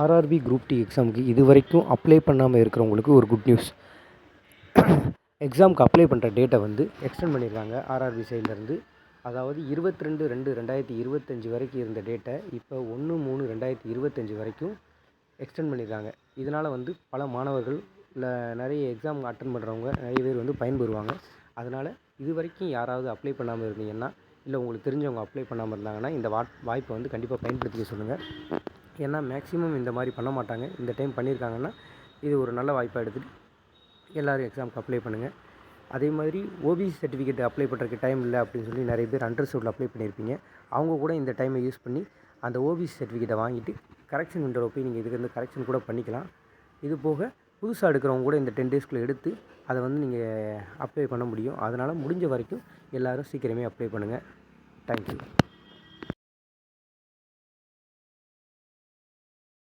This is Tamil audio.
ஆர்ஆர்பி குரூப் டி எக்ஸாமுக்கு இது வரைக்கும் அப்ளை பண்ணாமல் இருக்கிறவங்களுக்கு ஒரு குட் நியூஸ். எக்ஸாமுக்கு அப்ளை பண்ணுற டேட்டை வந்து எக்ஸ்டெண்ட் பண்ணியிருக்காங்க ஆர்ஆர்பி சைட்லேருந்து. அதாவது 22/2/2025 வரைக்கும் இருந்த டேட்டை இப்போ 1/3/2025 வரைக்கும் எக்ஸ்டெண்ட் பண்ணியிருக்காங்க. இதனால் வந்து பல மாணவர்கள் இல்லை நிறைய எக்ஸாம் அட்டன் பண்ணுறவங்க நிறைய பேர் வந்து பயன்பெறுவாங்க. அதனால் இது வரைக்கும் யாராவது அப்ளை பண்ணாமல் இருந்தீங்கன்னா, இல்லை உங்களுக்கு தெரிஞ்சவங்க அப்ளை பண்ணாமல் இருந்தாங்கன்னா, இந்த வாய்ப்பை வந்து கண்டிப்பாக பயன்படுத்திக்க சொல்லுங்கள். ஏன்னா மேக்ஸிமம் இந்த மாதிரி பண்ண மாட்டாங்க. இந்த டைம் பண்ணியிருக்காங்கன்னா இது ஒரு நல்ல வாய்ப்பாக எடுத்துகிட்டு எல்லோரும் எக்ஸாமுக்கு அப்ளை பண்ணுங்கள். அதே மாதிரி ஓபிசி சர்டிஃபிகேட் அப்ளை பண்ணுறதுக்கு டைம் இல்லை அப்படின்னு சொல்லி நிறைய பேர் அன்ரிசர்வ்டில் அப்ளை பண்ணியிருப்பீங்க. அவங்க கூட இந்த டைமை யூஸ் பண்ணி அந்த ஓபிசி சர்டிஃபிகேட்டை வாங்கிட்டு கரெக்ஷன் விண்டோவில் போய் நீங்கள் இதுக்கு வந்து கரெக்ஷன் கூட பண்ணிக்கலாம். இது போக புதுசாக எடுக்கிறவங்க கூட இந்த 10 டேஸ்க்குள்ளே எடுத்து அதை வந்து நீங்கள் அப்ளை பண்ண முடியும். அதனால் முடிஞ்ச வரைக்கும் எல்லோரும் சீக்கிரமே அப்ளை பண்ணுங்கள். தேங்க்யூ.